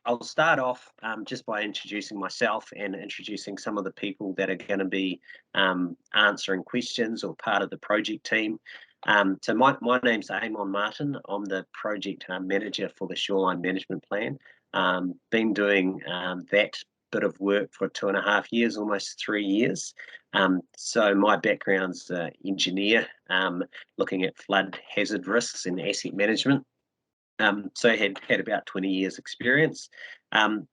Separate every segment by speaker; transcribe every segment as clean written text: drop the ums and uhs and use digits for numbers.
Speaker 1: I'll start off just by introducing myself and introducing some of the people that are going to be answering questions or part of the project team. So my name's Amon Martin. I'm the project manager for the Shoreline Management Plan. Been doing that bit of work for 2.5 years, almost 3 years. So my background's engineer, looking at flood hazard risks and asset management. So I had about 20 years experience.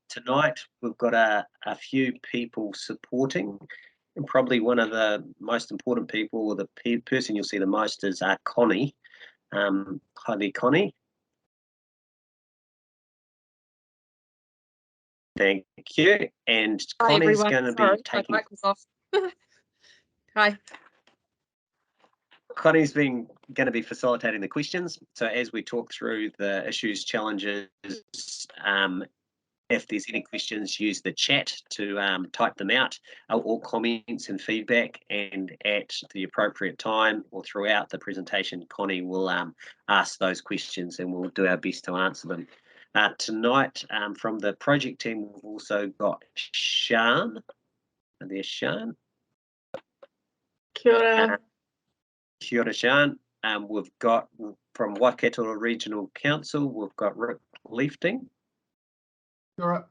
Speaker 1: Tonight we've got a few people supporting, and probably one of the most important people, or the person you'll see the most, is Connie. Hi there, Connie. Thank you. And
Speaker 2: Hi,
Speaker 1: Connie's
Speaker 2: everyone.
Speaker 1: going to
Speaker 2: Sorry,
Speaker 1: be taking.
Speaker 2: my mic was off. Hi.
Speaker 1: Connie's going to be facilitating the questions. So as we talk through the issues, challenges, if there's any questions, use the chat to type them out, or comments and feedback, and at the appropriate time or throughout the presentation, Connie will ask those questions and we'll do our best to answer them. Tonight, from the project team, we've also got Sian. And there's Sian.
Speaker 2: Kia ora.
Speaker 1: Kia ora, Sian. We've got from Waikato Regional Council, we've got Rick Leifting.
Speaker 3: Kia ora.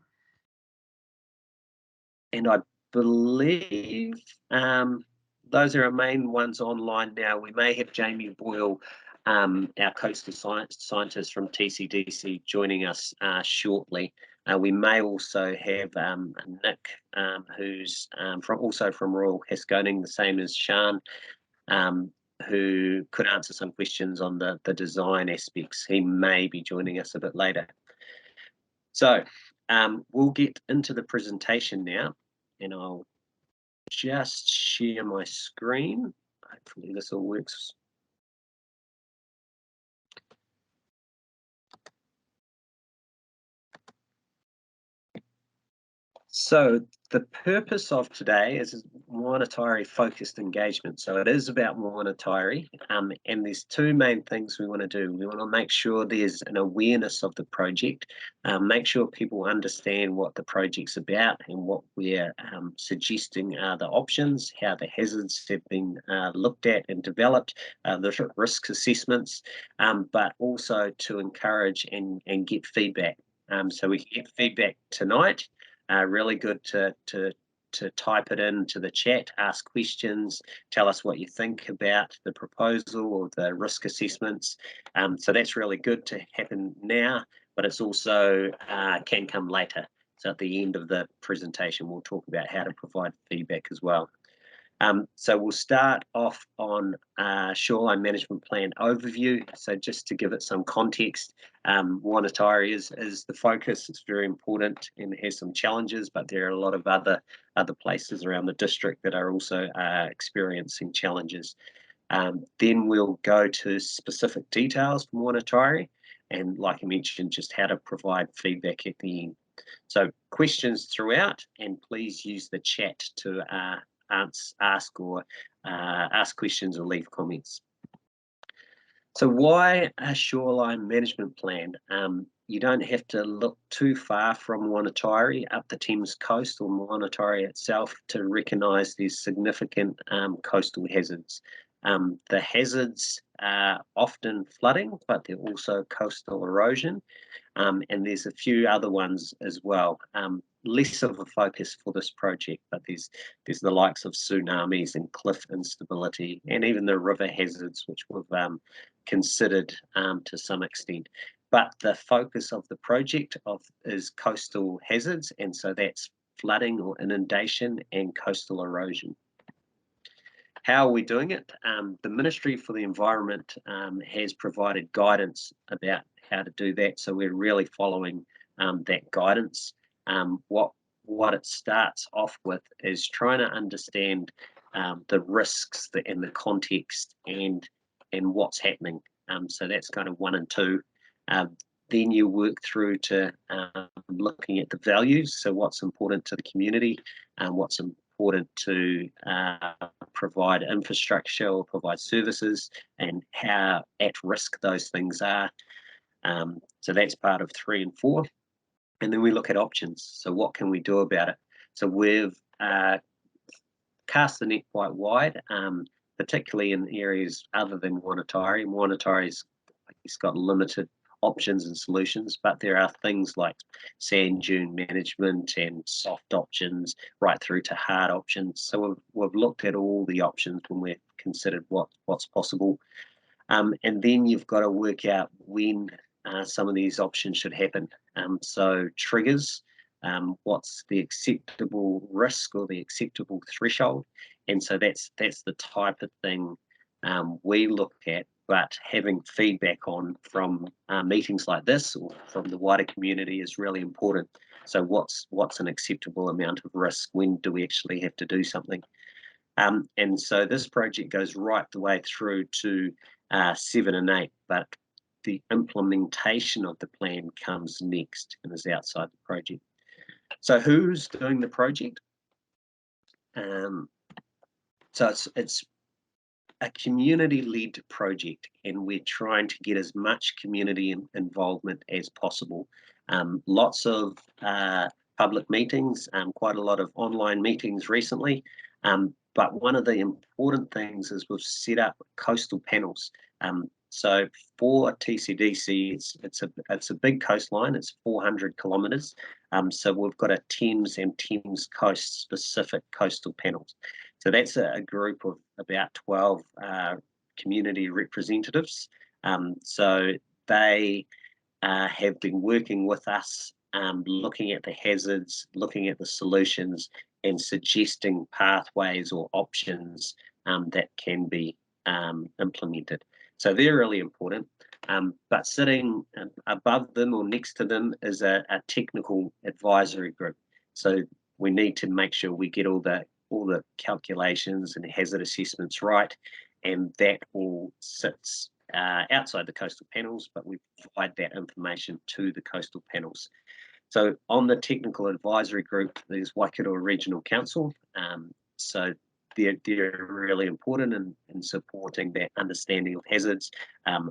Speaker 3: And
Speaker 1: I believe those are our main ones online now. We may have Jamie Boyle, our coastal scientist from TCDC, joining us shortly. We may also have Nick, who's also from Royal Haskoning, the same as Sian, who could answer some questions on the design aspects. He may be joining us a bit later. So we'll get into the presentation now, and I'll just share my screen. Hopefully this all works. So the purpose of today is Moanataiari focused engagement. So it is about Moanataiari, and there's two main things we want to do. We want to make sure there's an awareness of the project, make sure people understand what the project's about and what we're suggesting are the options, how the hazards have been looked at and developed, the risk assessments, but also to encourage and get feedback. So we can get feedback tonight. Really good to type it into the chat, ask questions, tell us what you think about the proposal or the risk assessments. So that's really good to happen now, but it's also can come later. So at the end of the presentation, we'll talk about how to provide feedback as well. So we'll start off on Shoreline Management Plan overview. So just to give it some context, Moanataiari is the focus. It's very important and has some challenges, but there are a lot of other places around the district that are also experiencing challenges. Then we'll go to specific details for Moanataiari, and like I mentioned, just how to provide feedback at the end. So questions throughout, and please use the chat to ask questions or leave comments. So why a shoreline management plan? You don't have to look too far from Moanataiari up the Thames coast or Moanataiari itself to recognise these significant coastal hazards. The hazards are often flooding, but they're also coastal erosion, and there's a few other ones as well. Less of a focus for this project, but there's the likes of tsunamis and cliff instability, and even the river hazards, which we've considered to some extent. But the focus of the project is coastal hazards, and so that's flooding or inundation and coastal erosion. How are we doing it? The Ministry for the Environment has provided guidance about how to do that, so we're really following that guidance. What it starts off with is trying to understand the risks and the context and what's happening. So that's kind of 1 and 2. Then you work through to looking at the values. So what's important to the community, what's important to provide infrastructure or provide services, and how at risk those things are. So that's part of 3 and 4. And then we look at options. So what can we do about it? So we've cast the net quite wide, particularly in areas other than Moanataiari. Moanataiari's got limited options and solutions, but there are things like sand dune management and soft options right through to hard options. So we've looked at all the options when we've considered what's possible. And then you've got to work out when some of these options should happen. So triggers, what's the acceptable risk or the acceptable threshold, and so that's the type of thing we look at. But having feedback on from meetings like this or from the wider community is really important. So what's an acceptable amount of risk? When do we actually have to do something? And so this project goes right the way through to 7 and 8, but the implementation of the plan comes next and is outside the project. So who's doing the project? So it's a community-led project, and we're trying to get as much community involvement as possible. Lots of public meetings, quite a lot of online meetings recently, but one of the important things is we've set up coastal panels. So for TCDC, it's a big coastline. It's 400 kilometres. So we've got a Thames and Thames coast specific coastal panels. So that's a group of about 12 community representatives. So they have been working with us, looking at the hazards, looking at the solutions, and suggesting pathways or options that can be implemented. So they're really important. But sitting above them or next to them is a technical advisory group. So we need to make sure we get all the calculations and hazard assessments right, and that all sits outside the coastal panels, but we provide that information to the coastal panels. So on the technical advisory group, there's Waikato Regional Council. So they're really important in supporting that understanding of hazards,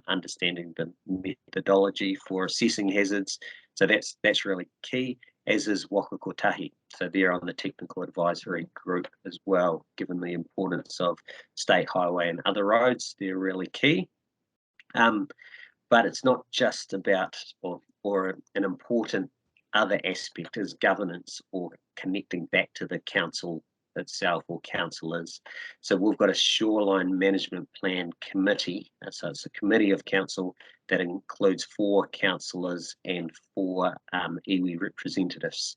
Speaker 1: understanding the methodology for assessing hazards. So that's really key, as is Wakakotahi. So they're on the technical advisory group as well, given the importance of state highway and other roads. They're really key. But it's not just about, or an important other aspect is governance or connecting back to the council itself or councillors. So we've got a Shoreline Management Plan Committee. So it's a committee of council that includes 4 councillors and 4 iwi representatives.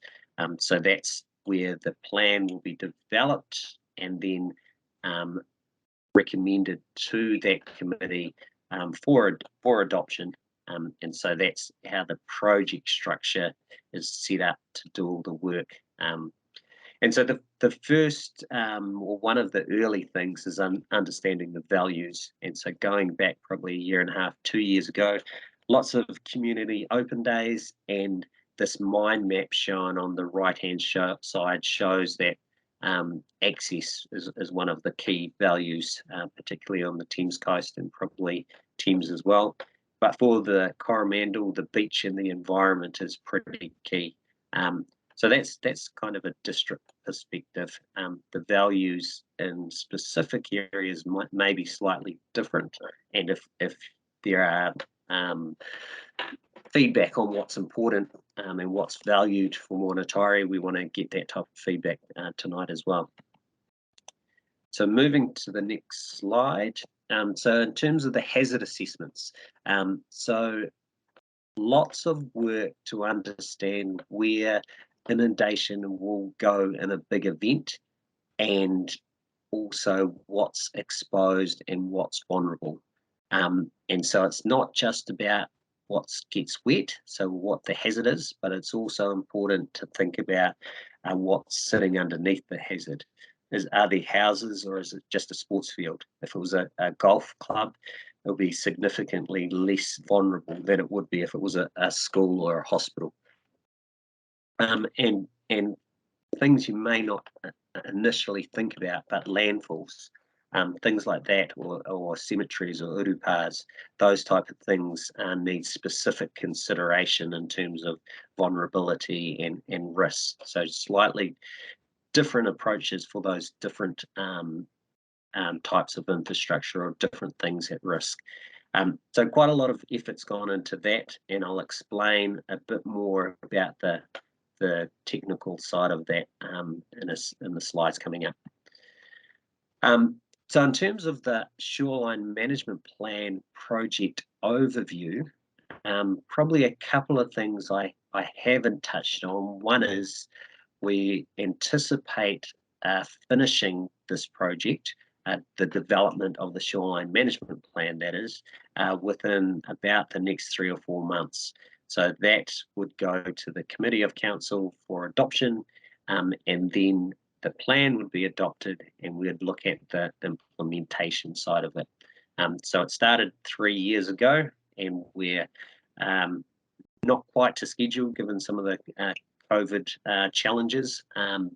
Speaker 1: So that's where the plan will be developed and then recommended to that committee for adoption. And so that's how the project structure is set up to do all the work. And so the first, or one of the early things is understanding the values. And so going back probably 1.5 years, 2 years ago, lots of community open days, and this mind map shown on the right-hand side shows that access is one of the key values, particularly on the Thames coast and probably Thames as well. But for the Coromandel, the beach and the environment is pretty key. So that's kind of a district perspective. The values in specific areas may be slightly different, and if there are feedback on what's important and what's valued for Moanataiari, we want to get that type of feedback tonight as well. So moving to the next slide. So in terms of the hazard assessments, so lots of work to understand where inundation will go in a big event, and also what's exposed and what's vulnerable. And so it's not just about what gets wet, so what the hazard is, but it's also important to think about what's sitting underneath the hazard. Are there houses, or is it just a sports field? If it was a golf club, it'll be significantly less vulnerable than it would be if it was a school or a hospital. And things you may not initially think about, but landfalls. things like that, or cemeteries or urupas, those type of things need specific consideration in terms of vulnerability and risk. So slightly different approaches for those different types of infrastructure or different things at risk. So quite a lot of effort's gone into that, and I'll explain a bit more about the technical side of that in the slides coming up. So in terms of the Shoreline Management Plan project overview, probably a couple of things I haven't touched on. One is we anticipate finishing this project, the development of the Shoreline Management Plan, that is, within about the next 3 or 4 months. So that would go to the Committee of Council for adoption, and then the plan would be adopted, and we'd look at the implementation side of it. So it started 3 years ago, and we're not quite to schedule given some of the COVID challenges,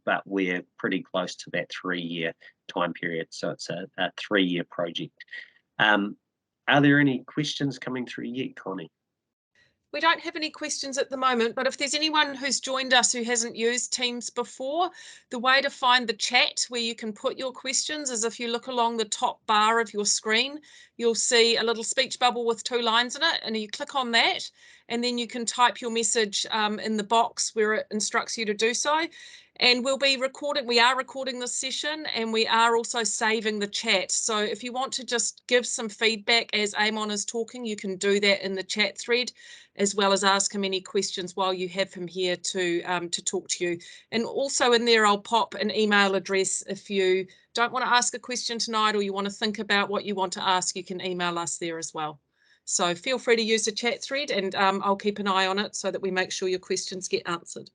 Speaker 1: but we're pretty close to that 3-year time period. So it's a 3-year project. Are there any questions coming through yet, Connie?
Speaker 2: We don't have any questions at the moment, but if there's anyone who's joined us who hasn't used Teams before, the way to find the chat where you can put your questions is if you look along the top bar of your screen, you'll see a little speech bubble with 2 lines in it, and you click on that, and then you can type your message in the box where it instructs you to do so. And we are recording this session, and we are also saving the chat. So if you want to just give some feedback as Amon is talking, you can do that in the chat thread, as well as ask him any questions while you have him here to talk to you. And also in there, I'll pop an email address. If you don't want to ask a question tonight, or you want to think about what you want to ask, you can email us there as well. So feel free to use the chat thread, and I'll keep an eye on it so that we make sure your questions get answered.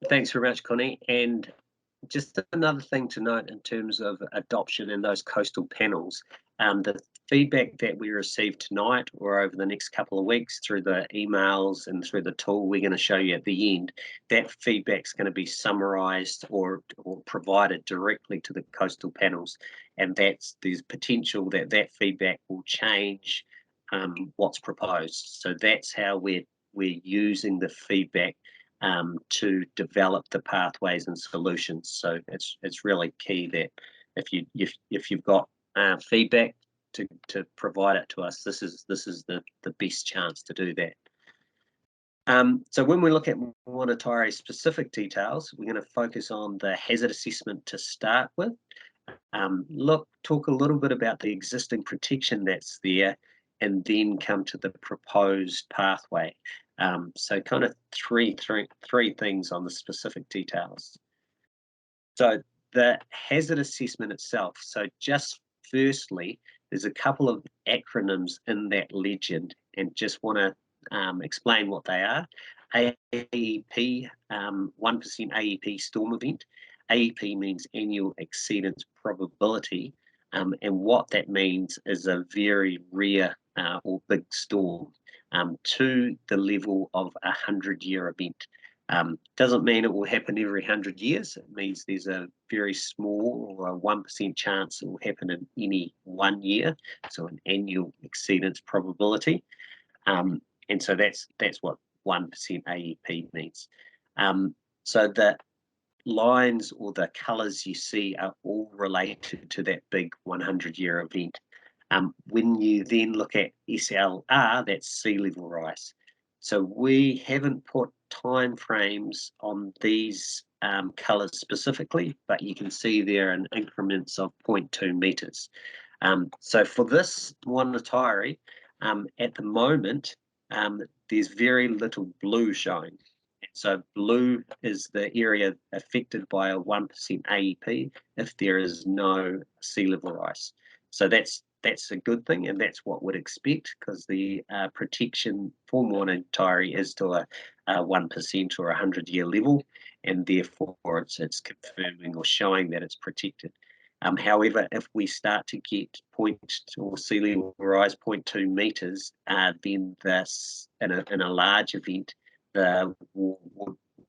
Speaker 1: Thanks very much, Connie. And just another thing to note in terms of adoption and those coastal panels, the feedback that we received tonight or over the next couple of weeks through the emails and through the tool we're going to show you at the end, that feedback's going to be summarised or provided directly to the coastal panels, and there's potential that feedback will change what's proposed. So that's how we're using the feedback to develop the pathways and solutions. So it's really key that if you've got feedback to provide it to us, this is the best chance to do that. So when we look at Moanataiari specific details, we're going to focus on the hazard assessment to start with. Talk a little bit about the existing protection that's there, and then come to the proposed pathway. So kind of three things on the specific details. So the hazard assessment itself. So just firstly, there's a couple of acronyms in that legend, and just want to explain what they are. AEP, 1% AEP storm event. AEP means annual exceedance probability, and what that means is a very rare or big storm to the level of a 100-year event. Doesn't mean it will happen every 100 years. It means there's a very small or a 1% chance it will happen in any 1 year, so an annual exceedance probability. And so that's what 1% AEP means. So the lines or the colours you see are all related to that big 100-year event. When you then look at SLR, that's sea level rise. So we haven't put time frames on these colours specifically, but you can see there in increments of 0.2 metres. So for this Moanataiari, at the moment, there's very little blue showing. So blue is the area affected by a 1% AEP if there is no sea level rise. So that's a good thing, and that's what we'd expect, because the protection for Moanataiari is to a 1% or 100-year level, and therefore it's confirming or showing that it's protected. However, if we start to get sea level rise 0.2 metres, then this in a large event, the wall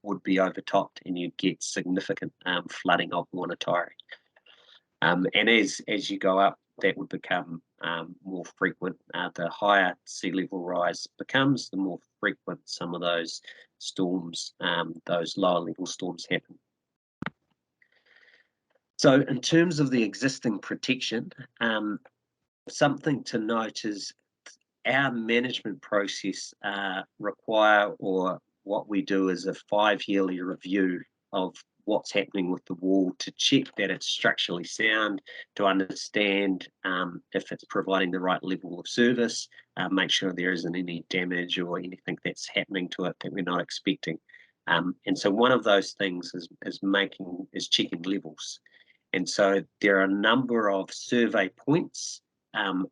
Speaker 1: would be overtopped, and you'd get significant flooding of Moanataiari. And as you go up, that would become more frequent. The higher sea level rise becomes, the more frequent some of those storms, those lower level storms happen. So in terms of the existing protection, something to note is our management process require, or what we do is a 5-yearly review of what's happening with the wall to check that it's structurally sound, to understand if it's providing the right level of service, make sure there isn't any damage or anything that's happening to it that we're not expecting. And so one of those things is checking levels. And so there are a number of survey points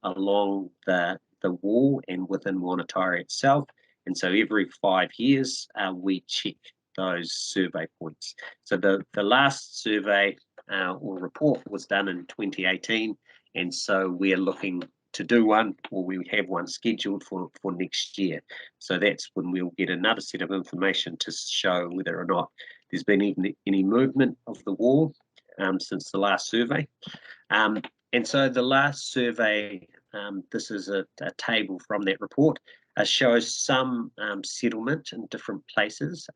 Speaker 1: along the wall and within Moanataiari itself. And so every 5 years, we check those survey points. So the last survey or report was done in 2018. And so we are looking to do one, or we have one scheduled for next year. So that's when we'll get another set of information to show whether or not there's been any movement of the wall since the last survey. And so the last survey, this is a table from that report, shows some settlement in different places.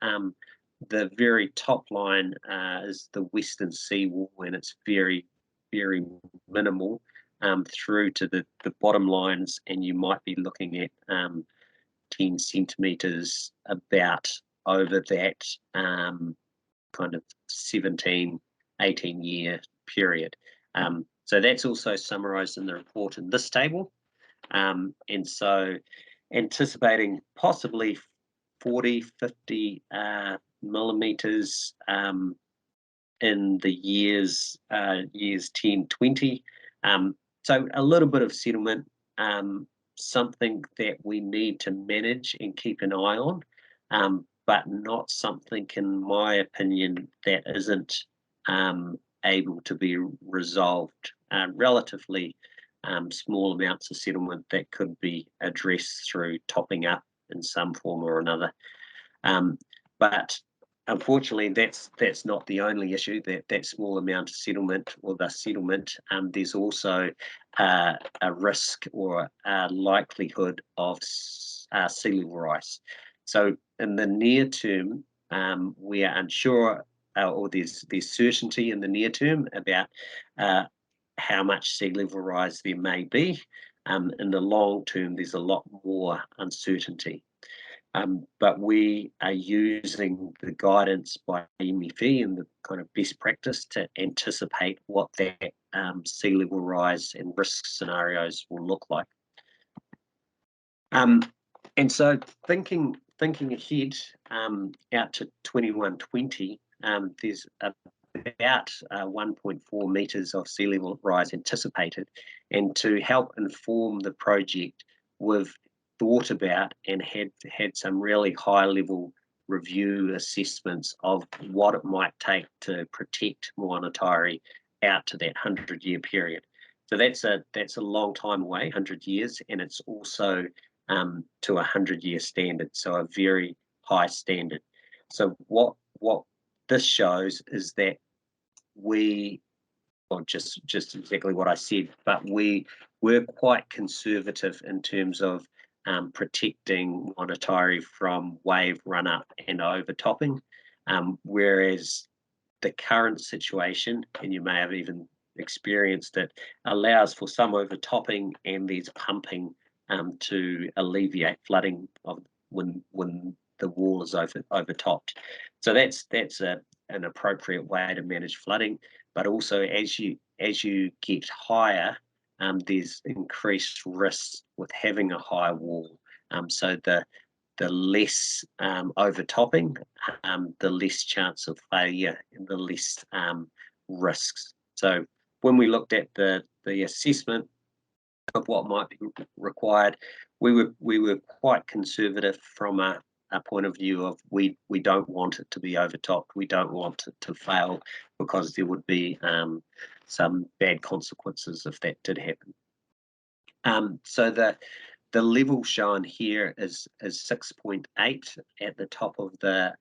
Speaker 1: The very top line is the western seawall, and it's very, very minimal through to the bottom lines, and you might be looking at 10 centimetres about over that kind of 17, 18-year period. So that's also summarised in the report in this table. And so anticipating possibly 40, 50 millimetres in the years 10, 20. So a little bit of settlement, something that we need to manage and keep an eye on, but not something, in my opinion, that isn't able to be resolved. Relatively small amounts of settlement that could be addressed through topping up in some form or another. But unfortunately, that's not the only issue, that small amount of settlement or the settlement. There's also a risk or a likelihood of sea level rise. So in the near term, we are unsure, or there's certainty in the near term about how much sea level rise there may be. In the long term, there's a lot more uncertainty. But we are using the guidance by MFE and the kind of best practice to anticipate what that sea level rise and risk scenarios will look like. And so thinking ahead out to 2120, there's about 1.4 metres of sea level rise anticipated. And to help inform the project, we've thought about and had some really high level review assessments of what it might take to protect Moanataiari out to that 100-year period. So that's a long time away, 100 years, and it's also to a 100-year standard, so a very high standard. So what this shows is that just exactly what I said, but we were quite conservative in terms of protecting Moanataiari from wave run up and overtopping, whereas the current situation, and you may have even experienced it, allows for some overtopping and there's pumping to alleviate flooding when the wall is overtopped. So that's an appropriate way to manage flooding. But also as you get higher, there's increased risks with having a high wall. So the less overtopping, the less chance of failure and the less risks. So when we looked at the assessment of what might be required, we were quite conservative from a point of view of we don't want it to be overtopped. We don't want it to fail because there would be some bad consequences if that did happen. So the level shown here is 6.8 at the top of the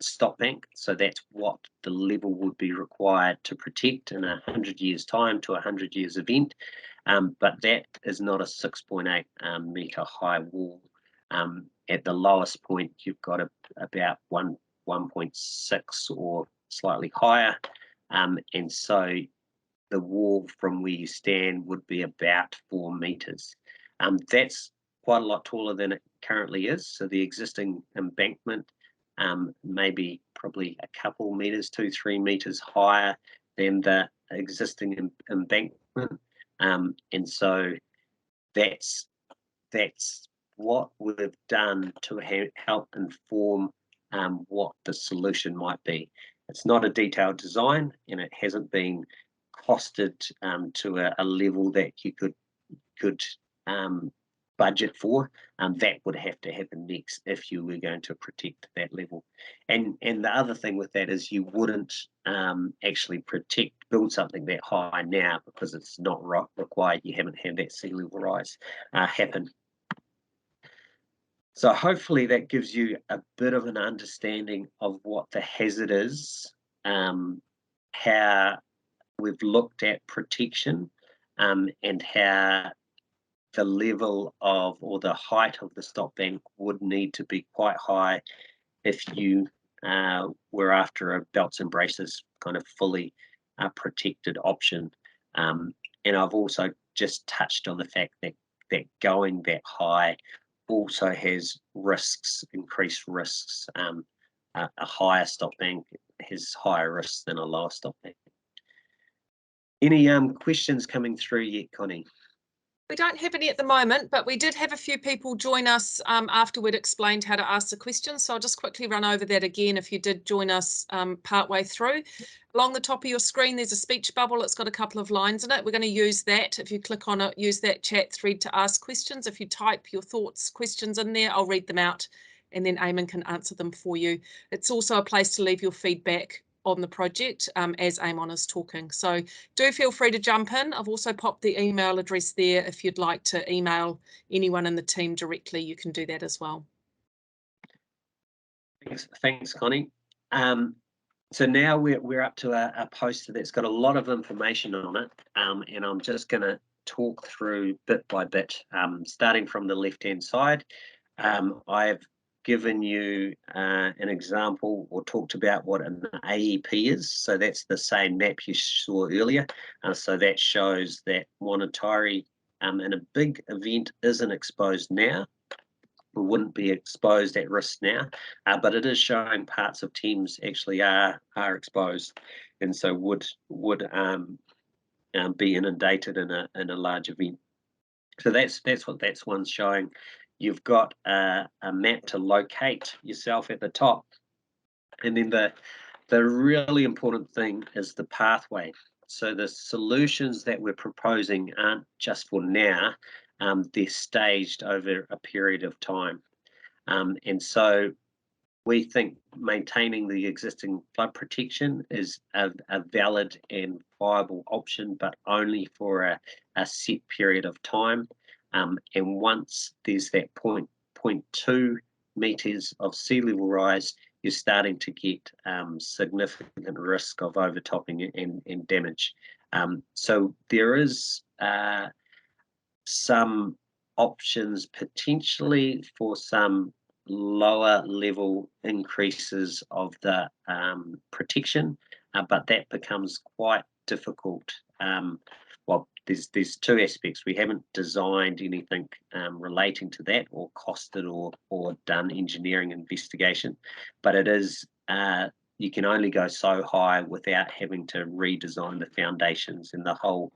Speaker 1: stop bank. So that's what the level would be required to protect in 100 years time to 100 years event. But that is not a 6.8 metre high wall. At the lowest point, you've got about 1.6 or slightly higher. And so the wall from where you stand would be about 4 metres. That's quite a lot taller than it currently is. So the existing embankment maybe probably a couple metres, 2-3 metres higher than the existing embankment. And so that's what we've done to help inform what the solution might be. It's not a detailed design, and it hasn't been costed to a level that you could budget for. That would have to happen next if you were going to protect that level. And the other thing with that is you wouldn't actually build something that high now because it's not required. You haven't had that sea level rise happen. So hopefully that gives you a bit of an understanding of what the hazard is, how we've looked at protection, and how the level of or the height of the stop bank would need to be quite high if you were after a belts and braces kind of fully protected option. And I've also just touched on the fact that going that high also has risks, increased risks. A higher stop bank has higher risks than a lower stop bank. Any questions coming through yet, Connie?
Speaker 2: We don't have any at the moment, but we did have a few people join us after we'd explained how to ask the questions. So I'll just quickly run over that again if you did join us partway through. Along the top of your screen, there's a speech bubble. It's got a couple of lines in it. We're going to use that. If you click on it, use that chat thread to ask questions. If you type your thoughts, questions in there, I'll read them out and then Eamon can answer them for you. It's also a place to leave your feedback on the project as Eamon is talking. So do feel free to jump in. I've also popped the email address there. If you'd like to email anyone in the team directly, you can do that as well.
Speaker 1: Thanks, Connie. So now we're up to a poster that's got a lot of information on it, and I'm just going to talk through bit by bit, starting from the left-hand side. I've given you an example or talked about what an AEP is. So that's the same map you saw earlier. So that shows that Moanataiari in a big event isn't exposed now. It wouldn't be exposed at risk now, but it is showing parts of Thames actually are exposed, and so would be inundated in a large event. So that's what that's one's showing. You've got a map to locate yourself at the top, and then the really important thing is the pathway. So the solutions that we're proposing aren't just for now, they're staged over a period of time. And so we think maintaining the existing flood protection is a valid and viable option, but only for a set period of time. And once there's that 0.2 metres of sea level rise, you're starting to get significant risk of overtopping and damage. So there is some options potentially for some lower level increases of the protection, but that becomes quite difficult. Well, there's two aspects. We haven't designed anything relating to that or costed or done engineering investigation, but it is you can only go so high without having to redesign the foundations and the whole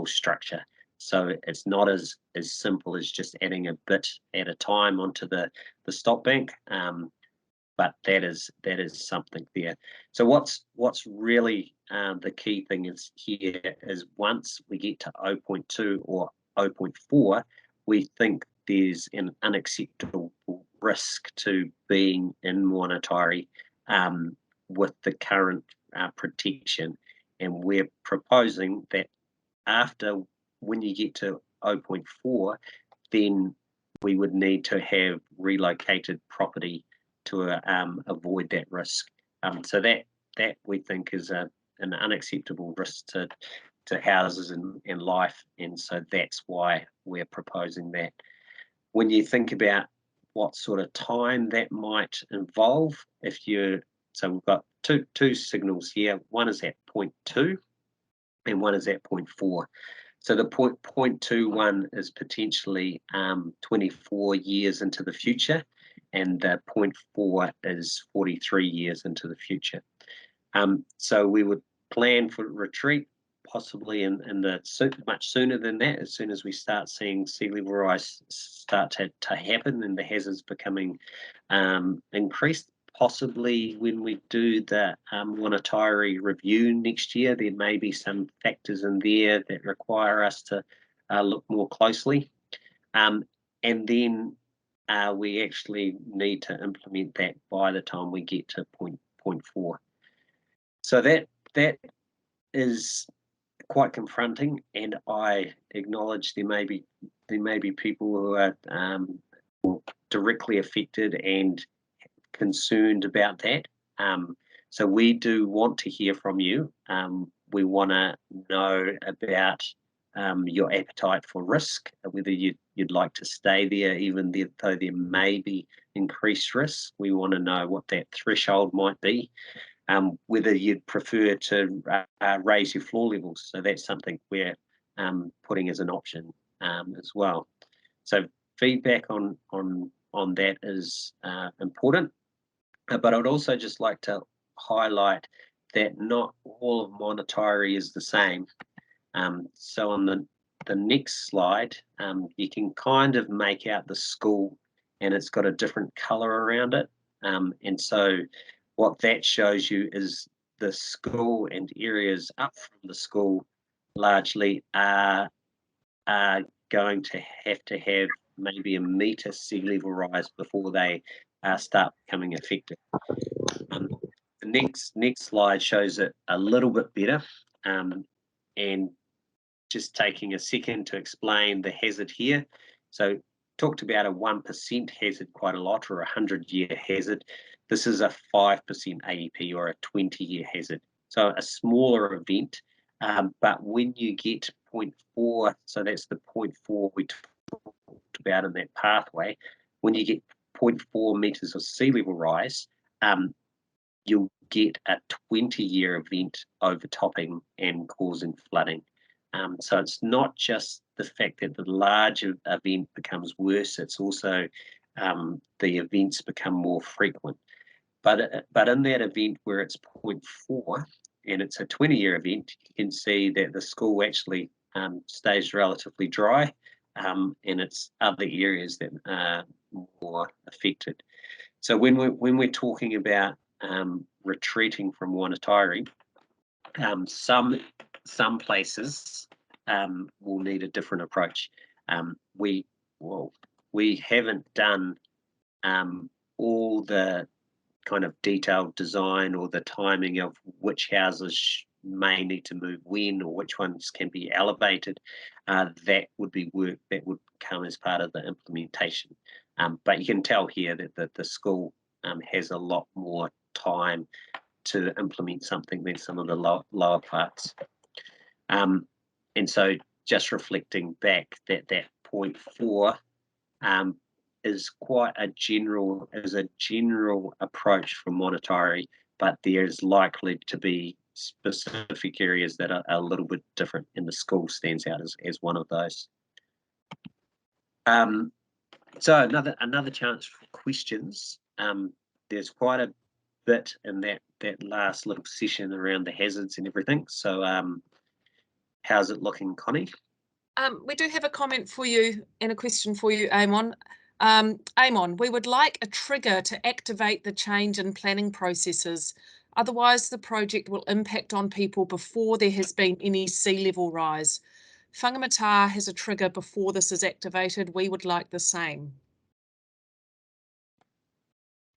Speaker 1: structure. So it's not as simple as just adding a bit at a time onto the stop bank, but that is something there. So what's really the key thing is here is once we get to 0.2 or 0.4, we think there's an unacceptable risk to being in Moanataiari with the current protection, and we're proposing that after when you get to 0.4, then we would need to have relocated property avoid that risk. So that we think is an unacceptable risk to houses and life, and so that's why we're proposing that. When you think about what sort of time that might involve, so we've got two signals here. One is at 0.2 and one is at 0.4. So the 0.21 is potentially 24 years into the future, and the 0.4 is 43 years into the future. So we would plan for retreat possibly in the much sooner than that, as soon as we start seeing sea level rise start to happen and the hazards becoming increased. Possibly when we do the Moanataiari review next year, there may be some factors in there that require us to look more closely. And then we actually need to implement that by the time we get to 0.4. So that is quite confronting, and I acknowledge there may be people who are directly affected and concerned about that. So we do want to hear from you. We want to know about your appetite for risk, whether you'd like to stay there even though there may be increased risk. We want to know what that threshold might be. Whether you'd prefer to raise your floor levels. So that's something we're putting as an option as well. So feedback on that is important. But I'd also just like to highlight that not all of Moanataiari is the same. So on the next slide, you can kind of make out the school, and it's got a different colour around it. And so what that shows you is the school and areas up from the school largely are going to have maybe a metre sea level rise before they start becoming effective. The next slide shows it a little bit better, and just taking a second to explain the hazard here. So talked about a 1% hazard quite a lot, or a 100-year hazard. This is a 5% AEP, or a 20-year hazard. So a smaller event, but when you get 0.4, so that's the 0.4 we talked about in that pathway, when you get 0.4 metres of sea level rise, you'll get a 20-year event overtopping and causing flooding. So it's not just the fact that the larger event becomes worse, it's also the events become more frequent. But in that event where it's 0.4 and it's a 20-year event, you can see that the school actually stays relatively dry, and it's other areas that are more affected. So when we're talking about retreating from Moanataiari, some places will need a different approach. We haven't done all the kind of detailed design or the timing of which houses may need to move when, or which ones can be elevated. That would be work that would come as part of the implementation. But you can tell here that the school has a lot more time to implement something than some of the lower parts. And so just reflecting back, that 0.4 is quite a general approach from Moanataiari, but there's likely to be specific areas that are a little bit different, and the school stands out as one of those. So another chance for questions. There's quite a bit in that last little session around the hazards and everything. So how's it looking, Connie?
Speaker 2: We do have a comment for you and a question for you, Amon. Amon, we would like a trigger to activate the change in planning processes. Otherwise, the project will impact on people before there has been any sea level rise. Whangamata has a trigger before this is activated. We would like the same.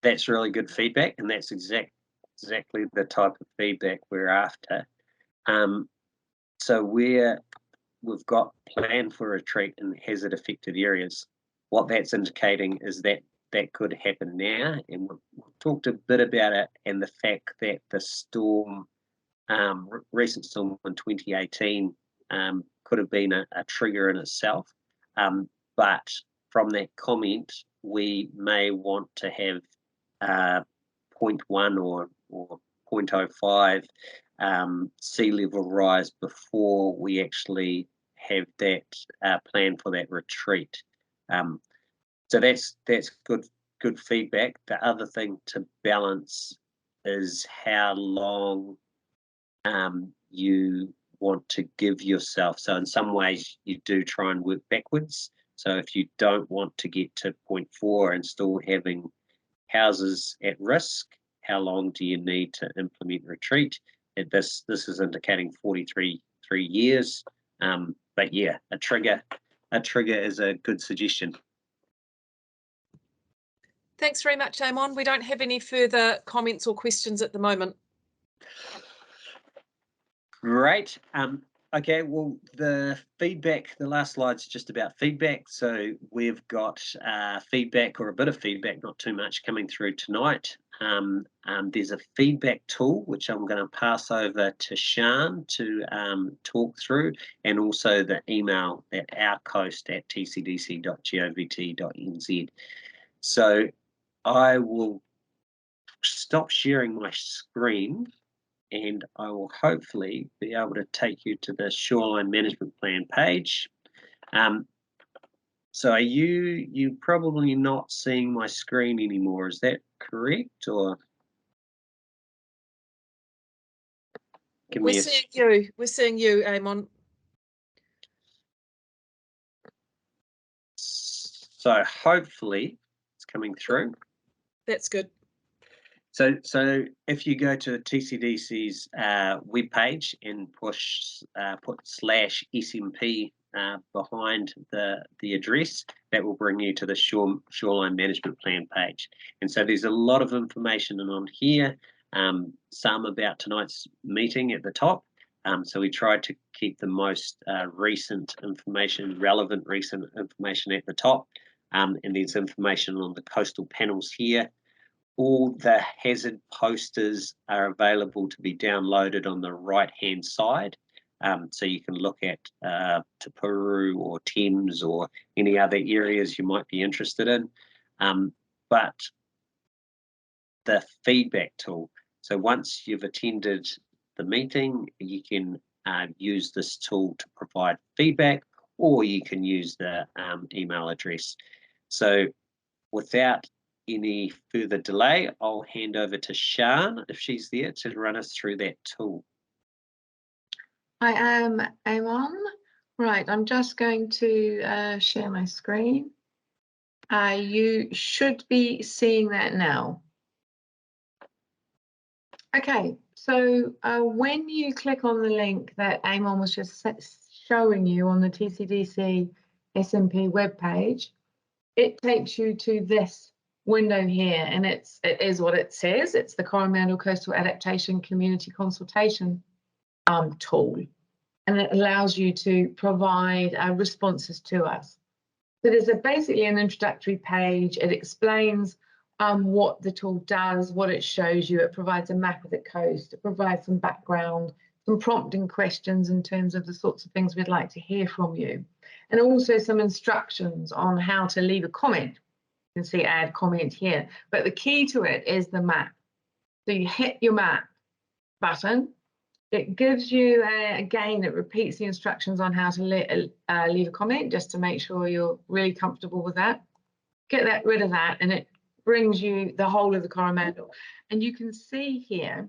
Speaker 1: That's really good feedback, and that's exactly the type of feedback we're after. So we've got plan for retreat in hazard affected areas. What that's indicating is that that could happen now, and we've talked a bit about it and the fact that the storm, recent storm in 2018, could have been a trigger in itself. But from that comment, we may want to have 0.1 or 0.05 sea level rise before we actually have that plan for that retreat. So that's good feedback. The other thing to balance is how long you want to give yourself. So in some ways you do try and work backwards. So if you don't want to get to 0.4 and still having houses at risk, how long do you need to implement retreat? This is indicating 43 years. But yeah, a trigger is a good suggestion.
Speaker 2: Thanks very much, Amon. We don't have any further comments or questions at the moment.
Speaker 1: Great. Okay, well, the feedback, the last slide's just about feedback. So we've got feedback, or a bit of feedback, not too much, coming through tonight. There's a feedback tool, which I'm going to pass over to Sian to talk through, and also the email at ourcoast@tcdc.govt.nz. So I will stop sharing my screen, and I will hopefully be able to take you to the Shoreline Management Plan page. So are you probably not seeing my screen anymore, is that correct? Or
Speaker 2: We're seeing you, Amon.
Speaker 1: So hopefully it's coming through.
Speaker 2: That's good.
Speaker 1: So if you go to TCDC's webpage and put /SMP behind the address, that will bring you to the Shoreline Management Plan page. And so there's a lot of information on here, some about tonight's meeting at the top. So we tried to keep the most relevant recent information at the top. And there's information on the coastal panels here. All the hazard posters are available to be downloaded on the right-hand side. So you can look at Te Puru or Thames or any other areas you might be interested in. But the feedback tool. So once you've attended the meeting, you can use this tool to provide feedback, or you can use the email address. So without any further delay, I'll hand over to Sian, if she's there, to run us through that tool.
Speaker 4: I am Amon. Right, I'm just going to share my screen. You should be seeing that now. Okay, so when you click on the link that Amon was just showing you on the TCDC SMP webpage, it takes you to this window here, and it is what it says. It's the Coromandel Coastal Adaptation Community Consultation tool, and it allows you to provide responses to us. So there's basically an introductory page. It explains what the tool does, what it shows you. It provides a map of the coast. It provides some background, some prompting questions in terms of the sorts of things we'd like to hear from you, and also some instructions on how to leave a comment. You can see add comment here, but the key to it is the map. So you hit your map button. It gives you, again, it repeats the instructions on how to leave a comment, just to make sure you're really comfortable with that. Get rid of that, and it brings you the whole of the Coromandel. And you can see here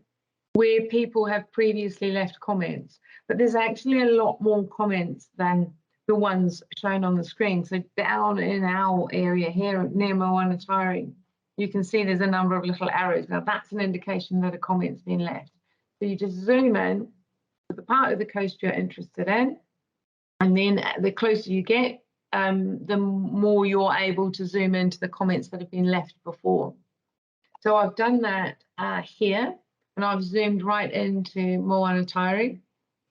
Speaker 4: where people have previously left comments, but there's actually a lot more comments than the ones shown on the screen. So down in our area here near Moanataiari, you can see there's a number of little arrows. Now that's an indication that a comment's been left. So you just zoom in to the part of the coast you're interested in, and then the closer you get, the more you're able to zoom into the comments that have been left before. So I've done that here, and I've zoomed right into Moanataiari.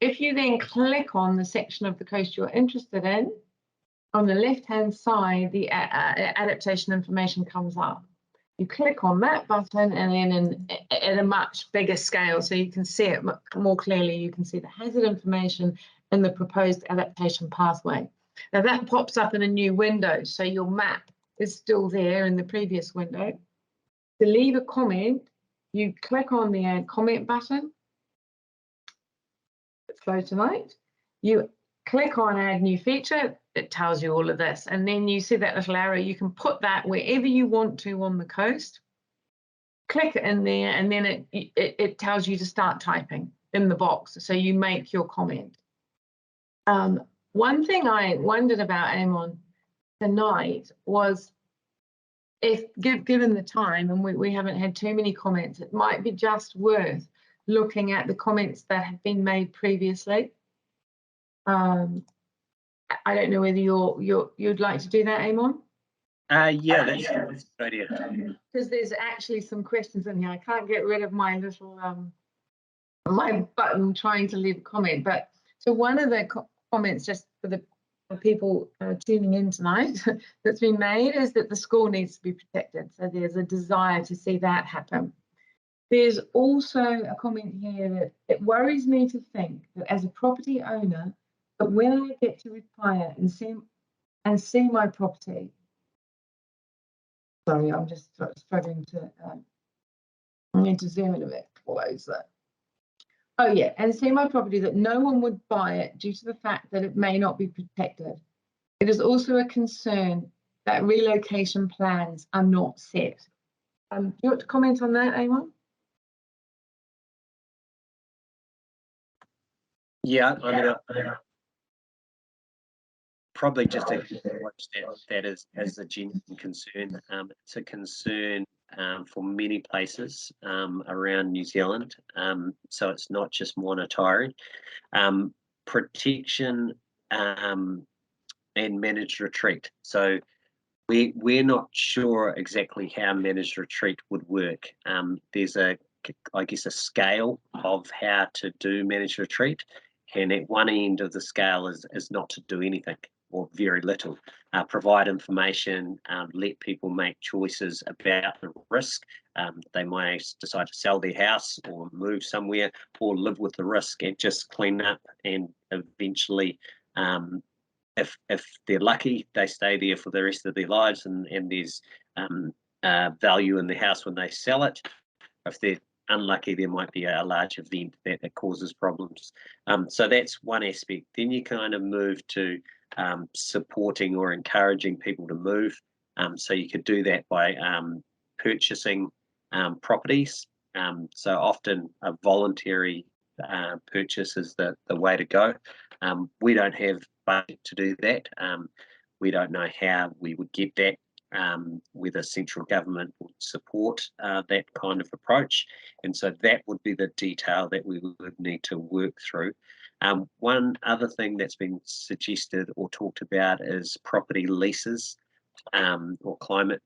Speaker 4: If you then click on the section of the coast you're interested in, on the left-hand side, the adaptation information comes up. You click on that button, and then at a much bigger scale, so you can see it more clearly. You can see the hazard information and the proposed adaptation pathway. Now that pops up in a new window, so your map is still there in the previous window. To leave a comment, you click on the add comment button. Flow tonight. You click on add new feature. It tells you all of this, and then you see that little arrow. You can put that wherever you want to on the coast. Click it in there, and then it tells you to start typing in the box, so you make your comment. One thing I wondered about, Amon, tonight was, if given the time, and we haven't had too many comments, it might be just worth looking at the comments that have been made previously. I don't know whether you'd like to do that, Amon?
Speaker 1: Yeah, that's a good idea.
Speaker 4: Because there's actually some questions in here. I can't get rid of my little my button trying to leave a comment. But so one of the comments, just for the people tuning in tonight, that's been made, is that the school needs to be protected. So there's a desire to see that happen. There's also a comment here that it worries me to think that as a property owner, that when I get to retire and see my property, sorry, I'm just struggling to, I need to zoom in a bit, close that. Oh yeah, and see my property, that no one would buy it due to the fact that it may not be protected. It is also a concern that relocation plans are not set. Do you want to comment on that, Amon?
Speaker 1: Yeah, I mean, probably just acknowledge that as a genuine concern. It's a concern for many places around New Zealand. So it's not just Moanataiari. Protection and managed retreat. So we're not sure exactly how managed retreat would work. There's I guess a scale of how to do managed retreat, and at one end of the scale is not to do anything or very little. Provide information, let people make choices about the risk. They might decide to sell their house or move somewhere, or live with the risk and just clean up, and eventually if they're lucky, they stay there for the rest of their lives, and there's value in the house when they sell it. If they're unlucky, there might be a large event that causes problems. So that's one aspect. Then you kind of move to supporting or encouraging people to move. So you could do that by purchasing properties. So often a voluntary purchase is the way to go. We don't have budget to do that. We don't know how we would get that, whether central government would support that kind of approach. And so that would be the detail that we would need to work through. One other thing that's been suggested or talked about is property leases, or climate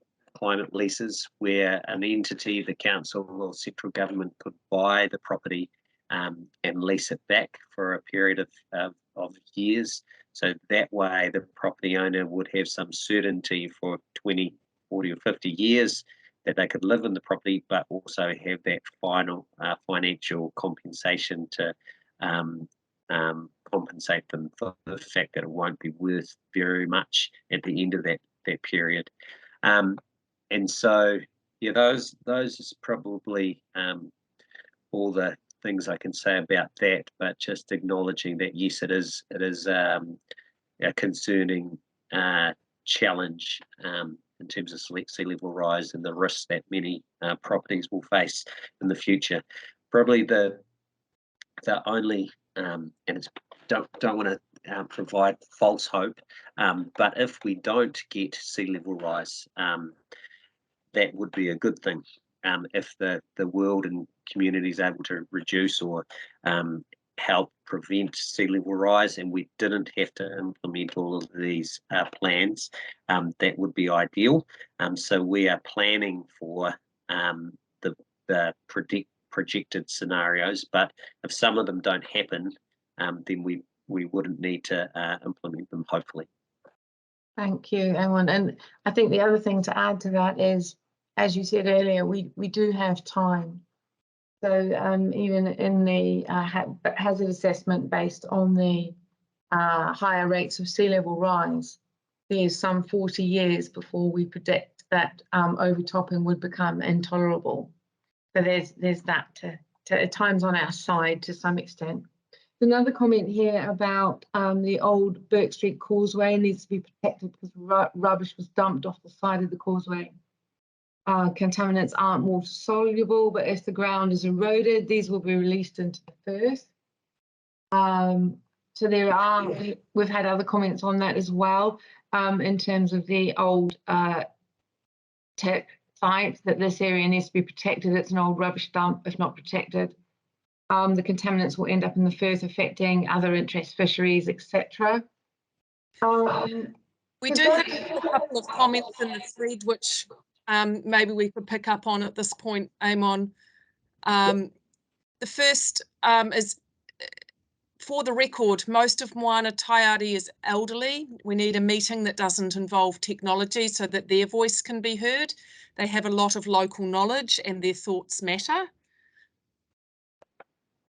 Speaker 1: leases, where an entity, the council or central government, could buy the property and lease it back for a period of years. So that way the property owner would have some certainty for 20, 40 or 50 years that they could live in the property, but also have that final financial compensation to compensate them for the fact that it won't be worth very much at the end of that period. And so, yeah, those is probably all the things I can say about that, but just acknowledging that yes, it is a concerning challenge in terms of sea level rise and the risks that many properties will face in the future. Probably the only and it's don't want to provide false hope, but if we don't get sea level rise, that would be a good thing. If the world and community is able to reduce or help prevent sea level rise, and we didn't have to implement all of these plans, that would be ideal. So we are planning for the projected scenarios, but if some of them don't happen, then we wouldn't need to implement them, hopefully.
Speaker 4: Thank you, Ewan. And I think the other thing to add to that is, as you said earlier, we do have time. So even in the hazard assessment based on the higher rates of sea level rise, there's some 40 years before we predict that overtopping would become intolerable. So there's that to time's on our side to some extent. Another comment here about the old Burke Street Causeway needs to be protected because rubbish was dumped off the side of the causeway. Contaminants aren't water soluble, but if the ground is eroded, these will be released into the Firth. So we've had other comments on that as well, in terms of the old tech site, that this area needs to be protected. It's an old rubbish dump if not protected. The contaminants will end up in the Firth, affecting other interest fisheries, etc.
Speaker 2: We do have a couple of comments in the thread which maybe we could pick up on at this point, Amon. The first is, for the record, most of Moanataiari is elderly. We need a meeting that doesn't involve technology so that their voice can be heard. They have a lot of local knowledge and their thoughts matter.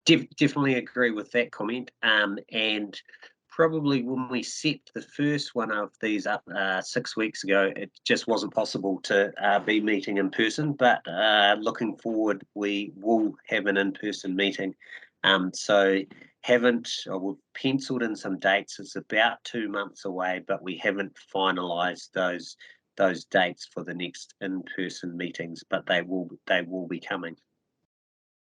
Speaker 1: Definitely agree with that comment. And probably when we set the first one of these up 6 weeks ago, it just wasn't possible to be meeting in person, but looking forward, we will have an in-person meeting. So we've penciled in some dates. It's about 2 months away, but we haven't finalised those dates for the next in-person meetings, but they will be coming.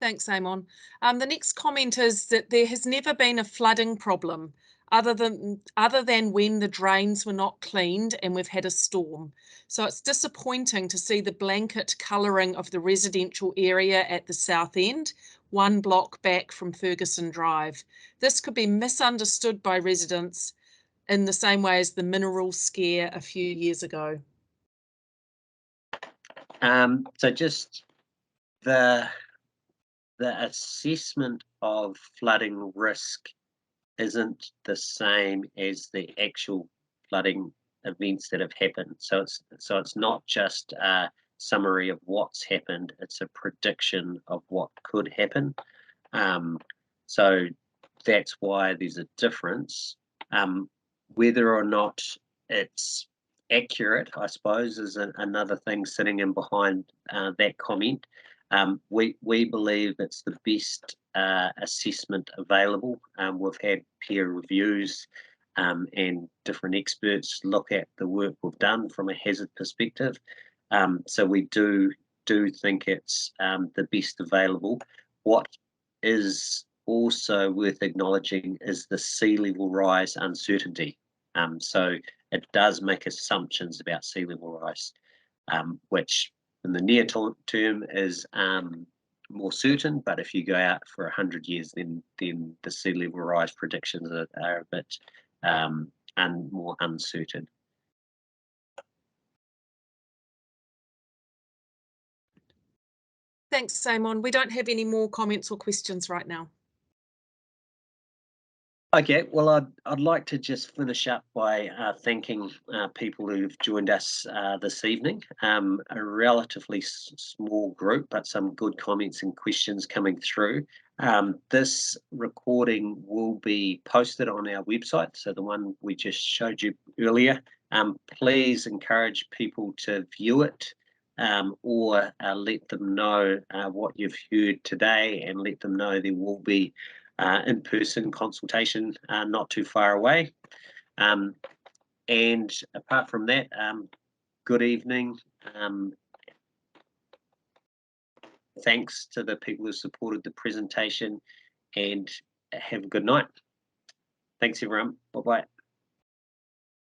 Speaker 2: Thanks, Amon. The next comment is that there has never been a flooding problem other than when the drains were not cleaned and we've had a storm. So it's disappointing to see the blanket colouring of the residential area at the south end, 1 block back from Ferguson Drive. This could be misunderstood by residents in the same way as the mineral scare a few years ago.
Speaker 1: So just the assessment of flooding risk isn't the same as the actual flooding events that have happened. So it's not just a summary of what's happened, it's a prediction of what could happen. So that's why there's a difference. Whether or not it's accurate, I suppose, is another thing sitting in behind that comment. We believe it's the best assessment available. We've had peer reviews and different experts look at the work we've done from a hazard perspective. So we do think it's the best available. What is also worth acknowledging is the sea level rise uncertainty. So it does make assumptions about sea level rise, which in the near term is more certain, but if you go out for 100 years, then the sea level rise predictions are a bit more uncertain.
Speaker 2: Thanks, Simon. We don't have any more comments or questions right now.
Speaker 1: Okay, well, I'd like to just finish up by thanking people who've joined us this evening. A relatively small group, but some good comments and questions coming through. This recording will be posted on our website, so the one we just showed you earlier. Please encourage people to view it or let them know what you've heard today, and let them know there will be in-person consultation not too far away. And apart from that, good evening. Thanks to the people who supported the presentation, and have a good night. Thanks everyone. Bye-bye.